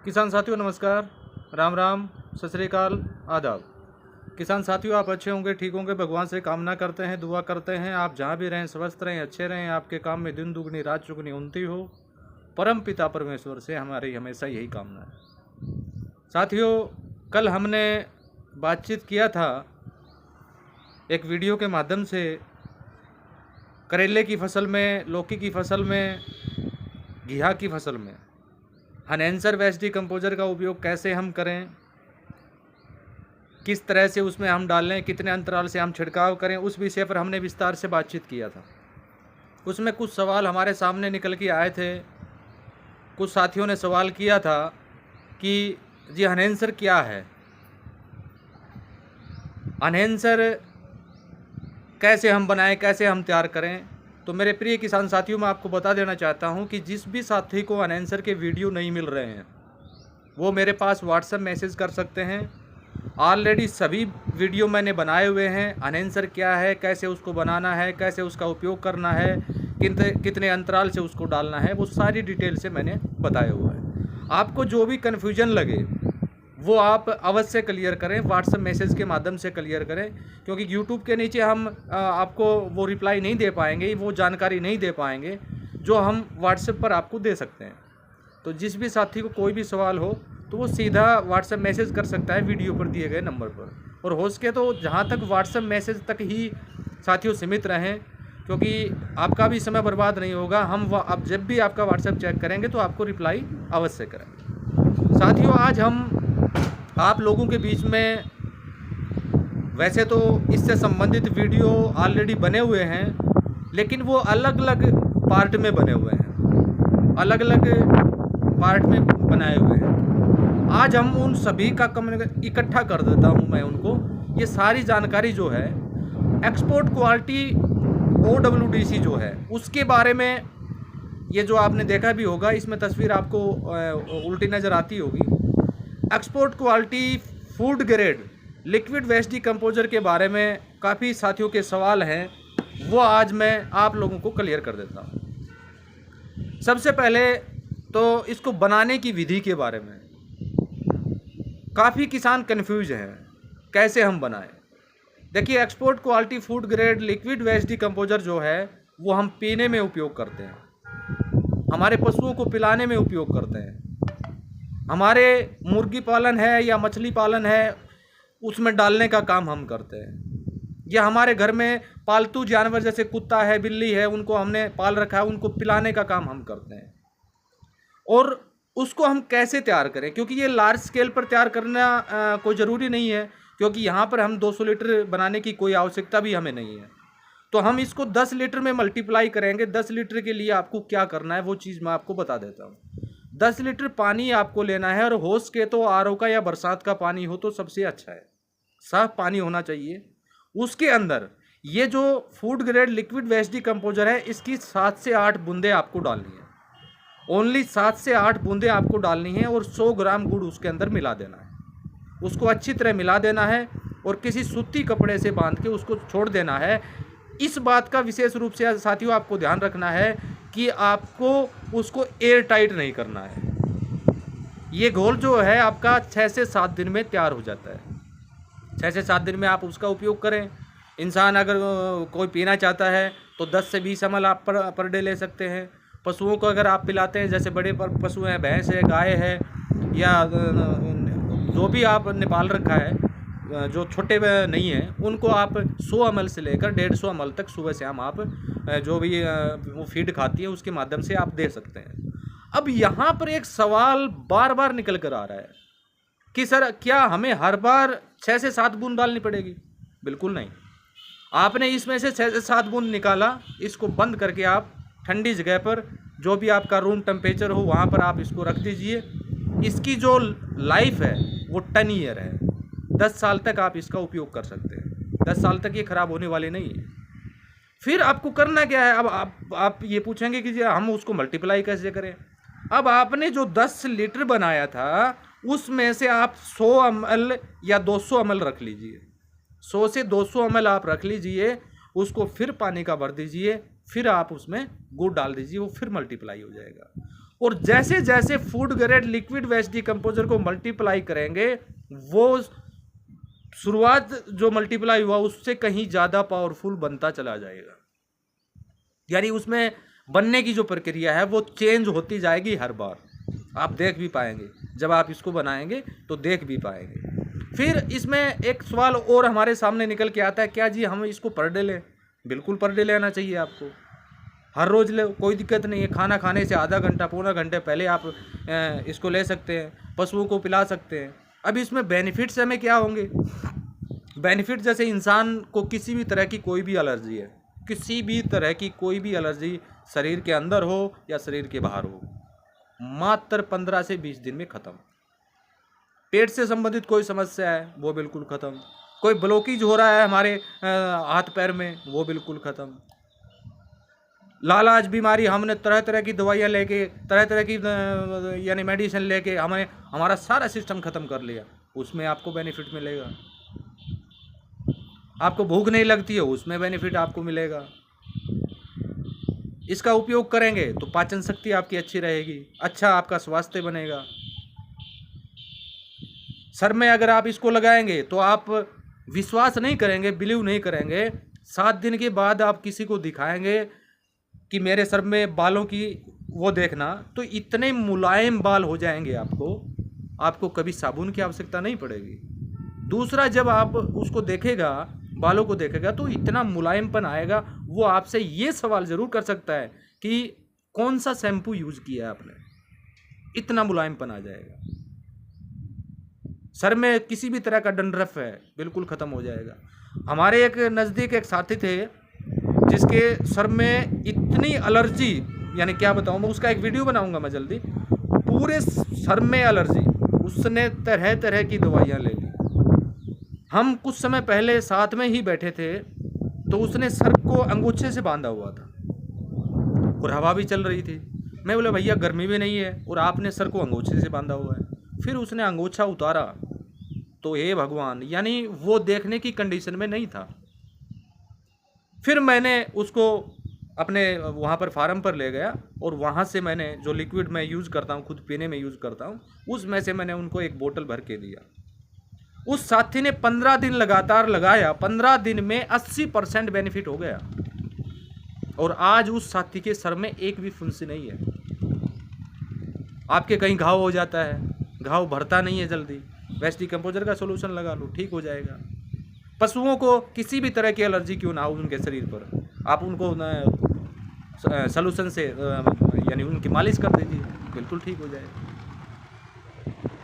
किसान साथियों नमस्कार, राम राम, सत श्री अकाल, आदाब। किसान साथियों, आप अच्छे होंगे, ठीक होंगे, भगवान से कामना करते हैं, दुआ करते हैं आप जहाँ भी रहें स्वस्थ रहें, अच्छे रहें, आपके काम में दिन दुगनी रात चुगनी उन्नति हो। परम पिता परमेश्वर से हमारी हमेशा यही कामना है। साथियों, कल हमने बातचीत किया था एक वीडियो के माध्यम से करेले की फसल में, लौकी की फसल में, घिया की फसल में एनहैंसर वेस्ट डिकम्पोजर का उपयोग कैसे हम करें, किस तरह से उसमें हम डालें, कितने अंतराल से हम छिड़काव करें, उस विषय पर हमने विस्तार से बातचीत किया था। उसमें कुछ सवाल हमारे सामने निकल के आए थे। कुछ साथियों ने सवाल किया था कि जी एनहैंसर क्या है, एनहैंसर कैसे हम बनाएं, कैसे हम तैयार करें। तो मेरे प्रिय किसान साथियों, मैं आपको बता देना चाहता हूं कि जिस भी साथी को एनहैंसर के वीडियो नहीं मिल रहे हैं वो मेरे पास व्हाट्सएप मैसेज कर सकते हैं। ऑलरेडी सभी वीडियो मैंने बनाए हुए हैं। एनहैंसर क्या है, कैसे उसको बनाना है, कैसे उसका उपयोग करना है, कितने अंतराल से उसको डालना है, वो सारी डिटेल से मैंने बताया हुआ है। आपको जो भी कन्फ्यूजन लगे वो आप अवश्य क्लियर करें, व्हाट्सएप मैसेज के माध्यम से क्लियर करें, क्योंकि यूट्यूब के नीचे हम आपको वो रिप्लाई नहीं दे पाएंगे, वो जानकारी नहीं दे पाएंगे जो हम व्हाट्सएप पर आपको दे सकते हैं। तो जिस भी साथी को कोई भी सवाल हो तो वो सीधा व्हाट्सएप मैसेज कर सकता है वीडियो पर दिए गए नंबर पर। और हो सके तो जहाँ तक व्हाट्सएप मैसेज तक ही साथियों सीमित रहें, क्योंकि आपका भी समय बर्बाद नहीं होगा। हम अब जब भी आपका व्हाट्सएप चेक करेंगे तो आपको रिप्लाई अवश्य करेंगे। साथियों, आज हम आप लोगों के बीच में, वैसे तो इससे संबंधित वीडियो ऑलरेडी बने हुए हैं, लेकिन वो अलग अलग पार्ट में बने हुए हैं, अलग अलग पार्ट में बनाए हुए हैं। आज हम उन सभी का इकट्ठा कर देता हूं मैं उनको। ये सारी जानकारी जो है एक्सपोर्ट क्वालिटी OWDC जो है उसके बारे में, ये जो आपने देखा भी होगा, इसमें तस्वीर आपको उल्टी नज़र आती होगी। Export quality food grade liquid waste decomposer के बारे में काफ़ी साथियों के सवाल हैं, वो आज मैं आप लोगों को क्लियर कर देता हूँ। सबसे पहले तो इसको बनाने की विधि के बारे में काफ़ी किसान कंफ्यूज हैं, कैसे हम बनाएं। देखिए, export quality food grade liquid waste decomposer जो है वो हम पीने में उपयोग करते हैं, हमारे पशुओं को पिलाने में उपयोग करते हैं, हमारे मुर्गी पालन है या मछली पालन है उसमें डालने का काम हम करते हैं, या हमारे घर में पालतू जानवर जैसे कुत्ता है, बिल्ली है, उनको हमने पाल रखा है, उनको पिलाने का काम हम करते हैं। और उसको हम कैसे तैयार करें, क्योंकि ये लार्ज स्केल पर तैयार करना कोई ज़रूरी नहीं है, क्योंकि यहाँ पर हम 200 लीटर बनाने की कोई आवश्यकता भी हमें नहीं है। तो हम इसको 10 लीटर में मल्टीप्लाई करेंगे। 10 लीटर के लिए आपको क्या करना है वो चीज़ मैं आपको बता देता हूँ। 10 लीटर पानी आपको लेना है, और हो सके तो RO का या बरसात का पानी हो तो सबसे अच्छा है, साफ पानी होना चाहिए। उसके अंदर ये जो food grade liquid waste decomposer है इसकी 7 से 8 बूंदें आपको डालनी है, ओनली 7 से 8 बूंदें आपको डालनी है, और 100 ग्राम गुड़ उसके अंदर मिला देना है। उसको अच्छी तरह मिला देना है और किसी सूती कपड़े से बांध के उसको छोड़ देना है। इस बात का विशेष रूप से साथियों आपको ध्यान रखना है कि आपको उसको एयर टाइट नहीं करना है। ये घोल जो है आपका 6 से 7 दिन में तैयार हो जाता है। 6 से 7 दिन में आप उसका उपयोग करें। इंसान अगर कोई पीना चाहता है तो 10 से 20 ml आप पर डे ले सकते हैं। पशुओं को अगर आप पिलाते हैं, जैसे बड़े पशु हैं, भैंस है, गाय है, या जो भी आपने पाल रखा है, जो छोटे नहीं हैं, उनको आप 100 ml से लेकर 150 ml तक सुबह शाम आप जो भी वो फीड खाती है उसके माध्यम से आप दे सकते हैं। अब यहाँ पर एक सवाल बार बार निकल कर आ रहा है कि सर क्या हमें हर बार 6 से 7 बूंद डालनी पड़ेगी? बिल्कुल नहीं। आपने इसमें से 6 से 7 बूंद निकाला, इसको बंद करके आप ठंडी जगह पर, जो भी आपका रूम टेम्परेचर हो वहाँ पर आप इसको रख दीजिए। इसकी जो लाइफ है वो 10 ईयर है। 10 साल तक आप इसका उपयोग कर सकते हैं। 10 साल तक ये खराब होने वाले नहीं है। फिर आपको करना क्या है? अब आप ये पूछेंगे कि हम उसको मल्टीप्लाई कैसे करें। अब आपने जो 10 लीटर बनाया था उसमें से आप 100 ml या 200 ml रख लीजिए। 100 से 200 ml आप रख लीजिए, उसको फिर पानी का भर दीजिए, फिर आप उसमें गुड़ डाल दीजिए, वो फिर मल्टीप्लाई हो जाएगा। और जैसे जैसे food grade liquid waste decomposer को मल्टीप्लाई करेंगे, वो शुरुआत जो मल्टीप्लाई हुआ उससे कहीं ज़्यादा पावरफुल बनता चला जाएगा। यानी उसमें बनने की जो प्रक्रिया है वो चेंज होती जाएगी हर बार। आप देख भी पाएंगे, जब आप इसको बनाएंगे तो देख भी पाएंगे। फिर इसमें एक सवाल और हमारे सामने निकल के आता है, क्या जी हम इसको पर डे लें? बिल्कुल पर डे लेना चाहिए आपको, हर रोज़ ले, कोई दिक्कत नहीं है। खाना खाने से आधा घंटा पौना घंटे पहले आप इसको ले सकते हैं, पशुओं को पिला सकते हैं। अब इसमें बेनिफिट्स हमें क्या होंगे? बेनिफिट जैसे इंसान को किसी भी तरह की कोई भी एलर्जी है, किसी भी तरह की कोई भी एलर्जी शरीर के अंदर हो या शरीर के बाहर हो, मात्र 15 से 20 दिन में ख़त्म। पेट से संबंधित कोई समस्या है वो बिल्कुल ख़त्म। कोई ब्लॉकेज हो रहा है हमारे हाथ पैर में, वो बिल्कुल ख़त्म। लालाज बीमारी, हमने तरह तरह की दवाइयाँ लेके, तरह तरह की यानी मेडिसिन लेके हमने हमारा सारा सिस्टम ख़त्म कर लिया, उसमें आपको बेनिफिट मिलेगा। आपको भूख नहीं लगती है, उसमें बेनिफिट आपको मिलेगा। इसका उपयोग करेंगे तो पाचन शक्ति आपकी अच्छी रहेगी, अच्छा आपका स्वास्थ्य बनेगा। सर में अगर आप इसको लगाएंगे तो आप विश्वास नहीं करेंगे, बिलीव नहीं करेंगे, 7 दिन के बाद आप किसी को दिखाएंगे कि मेरे सर में बालों की वो देखना, तो इतने मुलायम बाल हो जाएंगे आपको कभी साबुन की आवश्यकता नहीं पड़ेगी। दूसरा, जब आप उसको देखेगा, बालों को देखेगा, तो इतना मुलायमपन आएगा, वो आपसे ये सवाल ज़रूर कर सकता है कि कौन सा शैम्पू यूज़ किया है आपने, इतना मुलायमपन आ जाएगा। सर में किसी भी तरह का डंड्रफ है बिल्कुल ख़त्म हो जाएगा। हमारे एक नज़दीक एक साथी थे जिसके सर में इतनी एलर्जी, यानी क्या बताऊँ मैं, उसका एक वीडियो बनाऊंगा मैं जल्दी, पूरे सर में एलर्जी, उसने तरह तरह की दवाइयाँ ले ली। हम कुछ समय पहले साथ में ही बैठे थे तो उसने सर को अंगूछे से बांधा हुआ था और हवा भी चल रही थी। मैं बोला भैया गर्मी भी नहीं है और आपने सर को अंगूछे से बांधा हुआ है। फिर उसने अंगूछा उतारा तो हे भगवान, यानी वो देखने की कंडीशन में नहीं था। फिर मैंने उसको अपने वहाँ पर फार्म पर ले गया और वहाँ से मैंने जो लिक्विड मैं यूज़ करता हूँ, खुद पीने में यूज़ करता हूँ, उसमें से मैंने उनको एक बोतल भर के दिया। उस साथी ने 15 दिन लगातार लगाया, 15 दिन में 80% बेनिफिट हो गया और आज उस साथी के सर में एक भी फुंसी नहीं है। आपके कहीं घाव हो जाता है, घाव भरता नहीं है जल्दी, वेस्ट डिकम्पोजर का सोल्यूशन लगा लो, ठीक हो जाएगा। पशुओं को किसी भी तरह की एलर्जी क्यों ना हो उनके शरीर पर, आप उनको सोल्यूशन से यानी उनकी मालिश कर दीजिए, बिल्कुल ठीक हो जाएगा।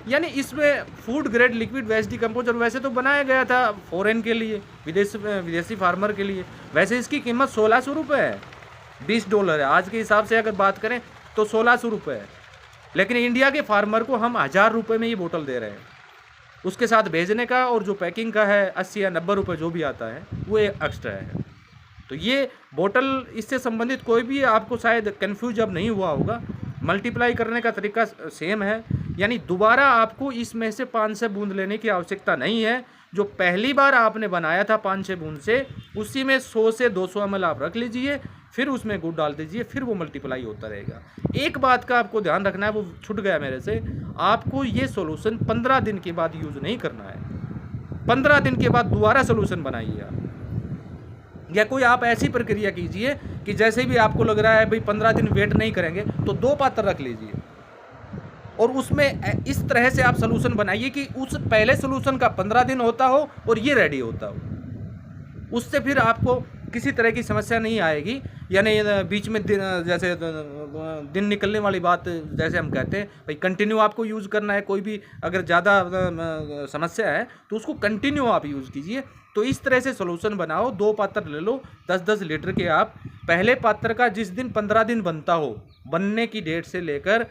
यानी इसमें food grade liquid waste decomposer वैसे तो बनाया गया था फॉरेन के लिए, विदेशी फार्मर के लिए। वैसे इसकी कीमत 1600 रुपये है, $20 है। आज के हिसाब से अगर बात करें तो 1600 रुपये है, लेकिन इंडिया के फार्मर को हम 1000 रुपये में ये बोतल दे रहे हैं। उसके साथ भेजने का और जो पैकिंग का है 80 या 90 रुपये जो भी आता है वो एक्स्ट्रा है। तो ये बोतल, इससे संबंधित कोई भी आपको शायद कन्फ्यूज अब नहीं हुआ होगा। मल्टीप्लाई करने का तरीका सेम है, यानी दोबारा आपको इसमें से 5-6 बूंद लेने की आवश्यकता नहीं है। जो पहली बार आपने बनाया था 5-6 बूंद से, उसी में 100 से 200 ml आप रख लीजिए, फिर उसमें गुड़ डाल दीजिए, फिर वो मल्टीप्लाई होता रहेगा। एक बात का आपको ध्यान रखना है, वो छूट गया मेरे से, आपको ये सोल्यूशन 15 दिन के बाद यूज़ नहीं करना है। 15 दिन के बाद दोबारा सोल्यूशन बनाइए आप, या कोई आप ऐसी प्रक्रिया कीजिए कि जैसे भी आपको लग रहा है भाई 15 दिन वेट नहीं करेंगे तो 2 पात्र रख लीजिए और उसमें इस तरह से आप सोल्यूशन बनाइए कि उस पहले सोल्यूशन का 15 दिन होता हो और ये रेडी होता हो। उससे फिर आपको किसी तरह की समस्या नहीं आएगी। यानी बीच में जैसे दिन निकलने वाली बात, जैसे हम कहते हैं भाई कंटिन्यू आपको यूज़ करना है, कोई भी अगर ज़्यादा समस्या है तो उसको कंटिन्यू आप यूज़ कीजिए। तो इस तरह से सोल्यूशन बनाओ, 2 पात्र ले लो 10-10 लीटर के। आप पहले पात्र का जिस दिन 15 दिन बनता हो, बनने की डेट से लेकर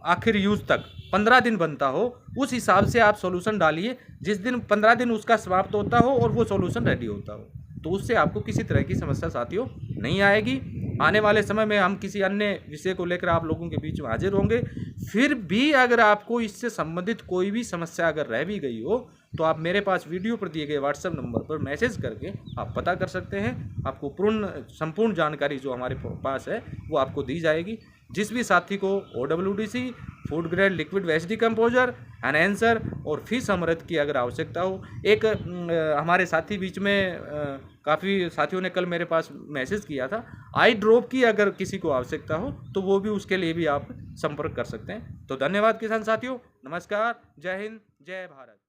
आखिर यूज़ तक 15 दिन बनता हो, उस हिसाब से आप सॉल्यूशन डालिए। जिस दिन 15 दिन उसका समाप्त होता हो और वो सॉल्यूशन रेडी होता हो, तो उससे आपको किसी तरह की समस्या साथियों नहीं आएगी। आने वाले समय में हम किसी अन्य विषय को लेकर आप लोगों के बीच में हाजिर होंगे। फिर भी अगर आपको इससे संबंधित कोई भी समस्या अगर रह भी गई हो तो आप मेरे पास वीडियो पर दिए गए व्हाट्सएप नंबर पर मैसेज करके आप पता कर सकते हैं। आपको संपूर्ण जानकारी जो हमारे पास है वो आपको दी जाएगी। जिस भी साथी को OWDC, food grade liquid waste decomposer, enhancer और फिश अमृत की अगर आवश्यकता हो, एक हमारे साथी बीच में काफ़ी साथियों ने कल मेरे पास मैसेज किया था, आई ड्रॉप की अगर किसी को आवश्यकता हो तो वो भी उसके लिए भी आप संपर्क कर सकते हैं। तो धन्यवाद किसान साथियों, नमस्कार, जय हिंद, जय भारत।